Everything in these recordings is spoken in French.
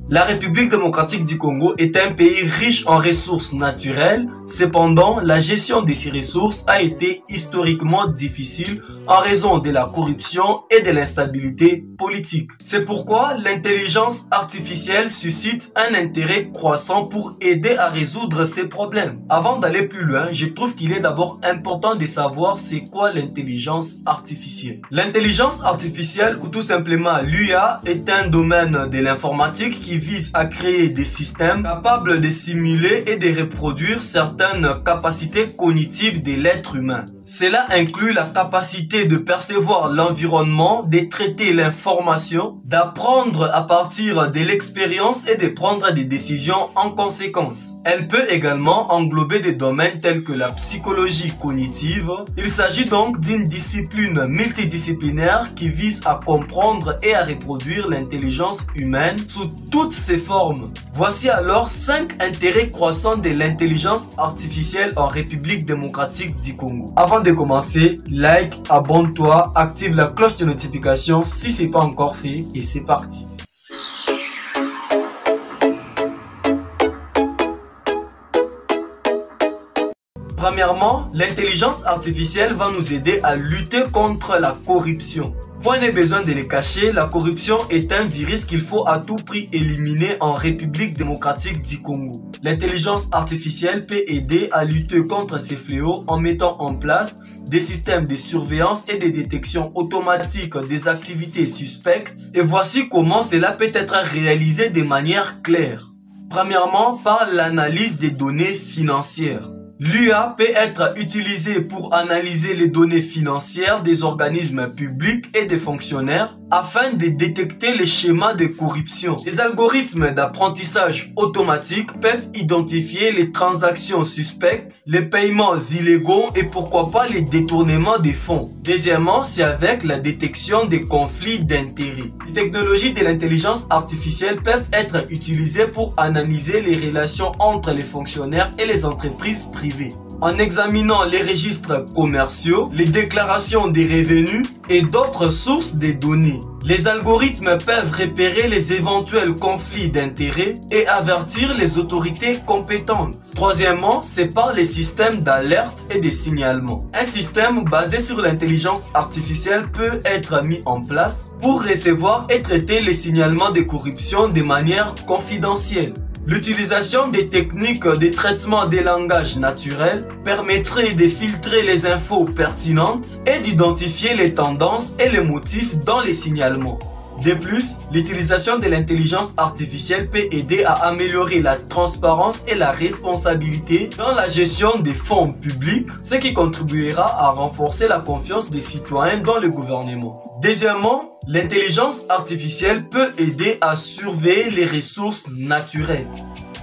La République démocratique du Congo est un pays riche en ressources naturelles. Cependant, la gestion de ces ressources a été historiquement difficile en raison de la corruption et de l'instabilité politique. C'est pourquoi l'intelligence artificielle suscite un intérêt croissant pour aider à résoudre ces problèmes. Avant d'aller plus loin, je trouve qu'il est d'abord important de savoir c'est quoi l'intelligence artificielle. L'intelligence artificielle, ou tout simplement l'IA, est un domaine de l'informatique qui vise à créer des systèmes capables de simuler et de reproduire certaines capacités cognitives de l'être humain. Cela inclut la capacité de percevoir l'environnement, de traiter l'information, d'apprendre à partir de l'expérience et de prendre des décisions en conséquence. Elle peut également englober des domaines tels que la psychologie cognitive. Il s'agit donc d'une discipline multidisciplinaire qui vise à comprendre et à reproduire l'intelligence humaine sous toutes ses formes. Voici alors 5 intérêts croissants de l'intelligence artificielle en République démocratique du Congo. Avant de commencer, like, abonne-toi, active la cloche de notification si ce n'est pas encore fait et c'est parti. Premièrement, l'intelligence artificielle va nous aider à lutter contre la corruption. Point n'est besoin de le cacher, la corruption est un virus qu'il faut à tout prix éliminer en République démocratique du Congo. L'intelligence artificielle peut aider à lutter contre ces fléaux en mettant en place des systèmes de surveillance et de détection automatique des activités suspectes. Et voici comment cela peut être réalisé de manière claire. Premièrement, par l'analyse des données financières. L'IA peut être utilisée pour analyser les données financières des organismes publics et des fonctionnaires afin de détecter les schémas de corruption. Les algorithmes d'apprentissage automatique peuvent identifier les transactions suspectes, les paiements illégaux et pourquoi pas les détournements des fonds. Deuxièmement, c'est avec la détection des conflits d'intérêts. Les technologies de l'intelligence artificielle peuvent être utilisées pour analyser les relations entre les fonctionnaires et les entreprises privées. En examinant les registres commerciaux, les déclarations des revenus et d'autres sources de données. Les algorithmes peuvent repérer les éventuels conflits d'intérêts et avertir les autorités compétentes. Troisièmement, c'est par les systèmes d'alerte et de signalement. Un système basé sur l'intelligence artificielle peut être mis en place pour recevoir et traiter les signalements de corruption de manière confidentielle. L'utilisation des techniques de traitement des langages naturels permettrait de filtrer les infos pertinentes et d'identifier les tendances et les motifs dans les signalements. De plus, l'utilisation de l'intelligence artificielle peut aider à améliorer la transparence et la responsabilité dans la gestion des fonds publics, ce qui contribuera à renforcer la confiance des citoyens dans le gouvernement. Deuxièmement, l'intelligence artificielle peut aider à surveiller les ressources naturelles.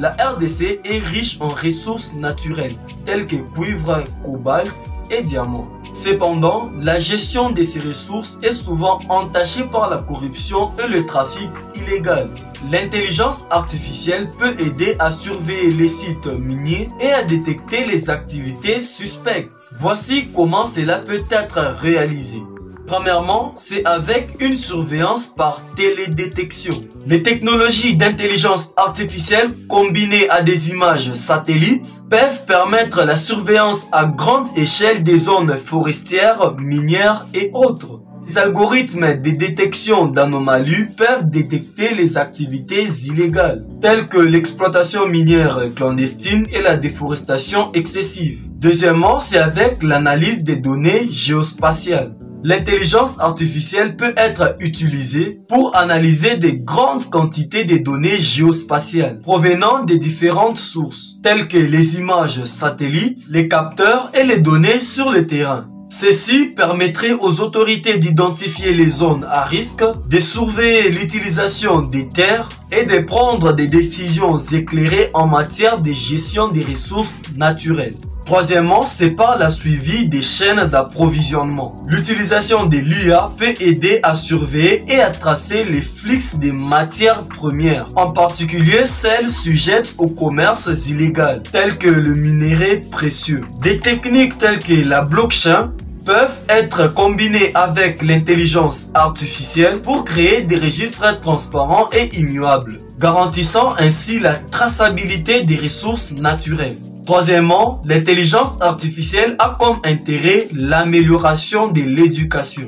La RDC est riche en ressources naturelles, telles que cuivre, cobalt et diamants. Cependant, la gestion de ces ressources est souvent entachée par la corruption et le trafic illégal. L'intelligence artificielle peut aider à surveiller les sites miniers et à détecter les activités suspectes. Voici comment cela peut être réalisé. Premièrement, c'est avec une surveillance par télédétection. Les technologies d'intelligence artificielle combinées à des images satellites peuvent permettre la surveillance à grande échelle des zones forestières, minières et autres. Les algorithmes de détection d'anomalies peuvent détecter les activités illégales, telles que l'exploitation minière clandestine et la déforestation excessive. Deuxièmement, c'est avec l'analyse des données géospatiales. L'intelligence artificielle peut être utilisée pour analyser de grandes quantités de données géospatiales provenant de différentes sources, telles que les images satellites, les capteurs et les données sur le terrain. Ceci permettrait aux autorités d'identifier les zones à risque, de surveiller l'utilisation des terres et de prendre des décisions éclairées en matière de gestion des ressources naturelles. Troisièmement, c'est par la suivi des chaînes d'approvisionnement. L'utilisation de l'IA peut aider à surveiller et à tracer les flux des matières premières, en particulier celles sujettes au commerce illégal, telles que le minerai précieux. Des techniques telles que la blockchain peuvent être combinées avec l'intelligence artificielle pour créer des registres transparents et immuables. garantissant ainsi la traçabilité des ressources naturelles. Troisièmement, l'intelligence artificielle a comme intérêt l'amélioration de l'éducation.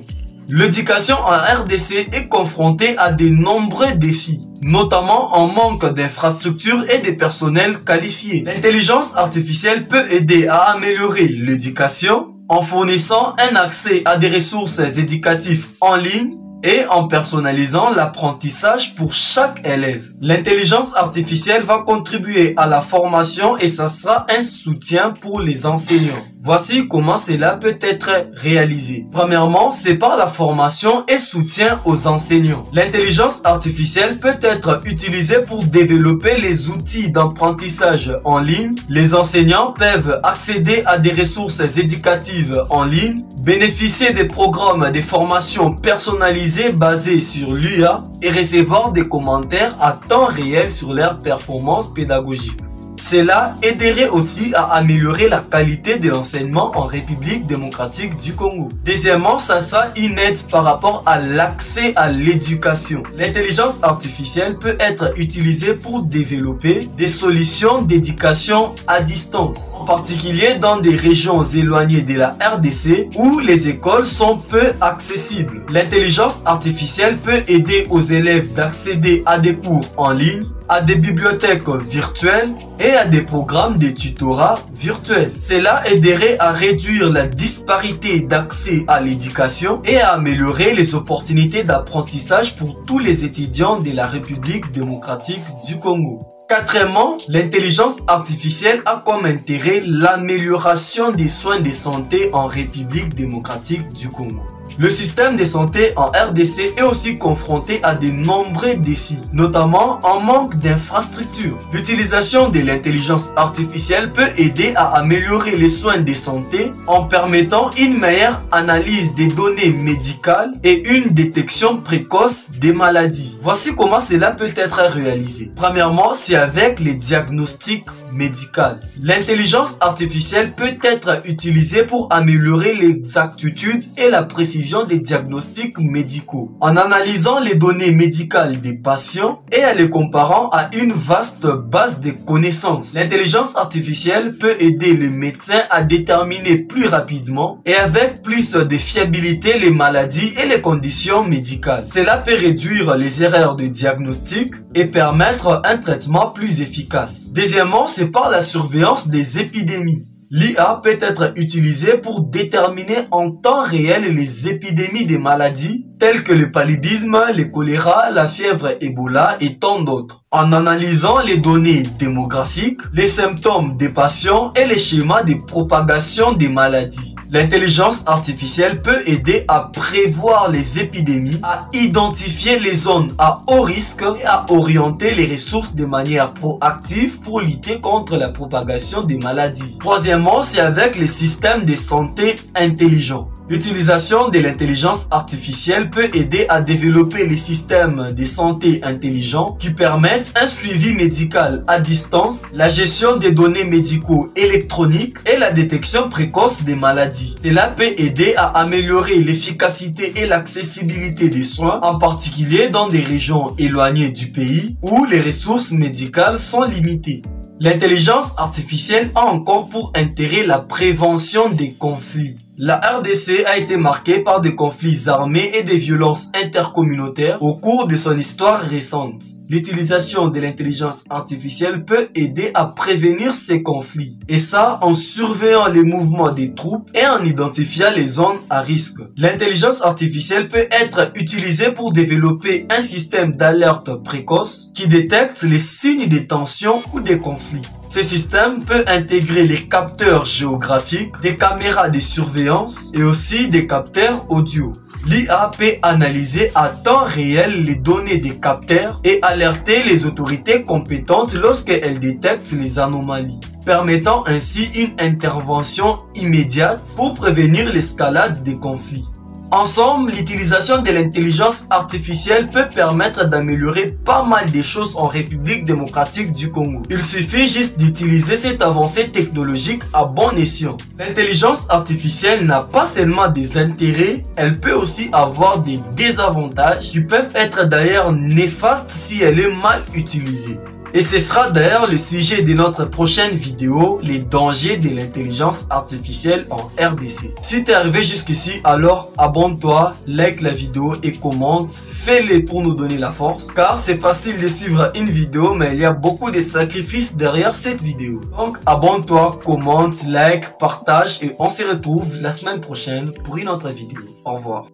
L'éducation en RDC est confrontée à de nombreux défis, notamment en manque d'infrastructures et de personnel qualifié. L'intelligence artificielle peut aider à améliorer l'éducation en fournissant un accès à des ressources éducatives en ligne et en personnalisant l'apprentissage pour chaque élève. L'intelligence artificielle va contribuer à la formation et ça sera un soutien pour les enseignants. Voici comment cela peut être réalisé. Premièrement, c'est par la formation et soutien aux enseignants. L'intelligence artificielle peut être utilisée pour développer les outils d'apprentissage en ligne. Les enseignants peuvent accéder à des ressources éducatives en ligne, bénéficier des programmes de formation personnalisés basés sur l'IA et recevoir des commentaires à temps réel sur leurs performances pédagogiques. Cela aiderait aussi à améliorer la qualité de l'enseignement en République démocratique du Congo. Deuxièmement, ça sera une aide par rapport à l'accès à l'éducation. L'intelligence artificielle peut être utilisée pour développer des solutions d'éducation à distance, en particulier dans des régions éloignées de la RDC où les écoles sont peu accessibles. L'intelligence artificielle peut aider aux élèves d'accéder à des cours en ligne, à des bibliothèques virtuelles et à des programmes de tutorat virtuels. Cela aiderait à réduire la disparité d'accès à l'éducation et à améliorer les opportunités d'apprentissage pour tous les étudiants de la République démocratique du Congo. Quatrièmement, l'intelligence artificielle a comme intérêt l'amélioration des soins de santé en République démocratique du Congo. Le système de santé en RDC est aussi confronté à de nombreux défis, notamment en manque d'infrastructures. L'utilisation de l'intelligence artificielle peut aider à améliorer les soins de santé en permettant une meilleure analyse des données médicales et une détection précoce des maladies. Voici comment cela peut être réalisé. Premièrement, c'est avec les diagnostics médicaux. L'intelligence artificielle peut être utilisée pour améliorer l'exactitude et la précision des diagnostics médicaux, en analysant les données médicales des patients et en les comparant à une vaste base de connaissances. L'intelligence artificielle peut aider les médecins à déterminer plus rapidement et avec plus de fiabilité les maladies et les conditions médicales. Cela peut réduire les erreurs de diagnostic et permettre un traitement plus efficace. Deuxièmement, c'est par la surveillance des épidémies. L'IA peut être utilisée pour déterminer en temps réel les épidémies des maladies telles que le paludisme, le choléra, la fièvre Ebola et tant d'autres, en analysant les données démographiques, les symptômes des patients et les schémas de propagation des maladies. L'intelligence artificielle peut aider à prévoir les épidémies, à identifier les zones à haut risque et à orienter les ressources de manière proactive pour lutter contre la propagation des maladies. Troisièmement, c'est avec les systèmes de santé intelligents. L'utilisation de l'intelligence artificielle peut aider à développer les systèmes de santé intelligents qui permettent un suivi médical à distance, la gestion des données médicaux électroniques et la détection précoce des maladies. Cela peut aider à améliorer l'efficacité et l'accessibilité des soins, en particulier dans des régions éloignées du pays où les ressources médicales sont limitées. L'intelligence artificielle a encore pour intérêt la prévention des conflits. La RDC a été marquée par des conflits armés et des violences intercommunautaires au cours de son histoire récente. L'utilisation de l'intelligence artificielle peut aider à prévenir ces conflits, et ça en surveillant les mouvements des troupes et en identifiant les zones à risque. L'intelligence artificielle peut être utilisée pour développer un système d'alerte précoce qui détecte les signes de tension ou de conflits. Ce système peut intégrer les capteurs géographiques, des caméras de surveillance et aussi des capteurs audio. L'IA peut analyser à temps réel les données des capteurs et alerter les autorités compétentes lorsqu'elles détectent les anomalies, permettant ainsi une intervention immédiate pour prévenir l'escalade des conflits. Ensemble, l'utilisation de l'intelligence artificielle peut permettre d'améliorer pas mal de choses en République démocratique du Congo. Il suffit juste d'utiliser cette avancée technologique à bon escient. L'intelligence artificielle n'a pas seulement des intérêts, elle peut aussi avoir des désavantages qui peuvent être d'ailleurs néfastes si elle est mal utilisée. Et ce sera d'ailleurs le sujet de notre prochaine vidéo, les dangers de l'intelligence artificielle en RDC. Si tu es arrivé jusqu'ici, alors abonne-toi, like la vidéo et commente. Fais-le pour nous donner la force, car c'est facile de suivre une vidéo, mais il y a beaucoup de sacrifices derrière cette vidéo. Donc abonne-toi, commente, like, partage et on se retrouve la semaine prochaine pour une autre vidéo. Au revoir.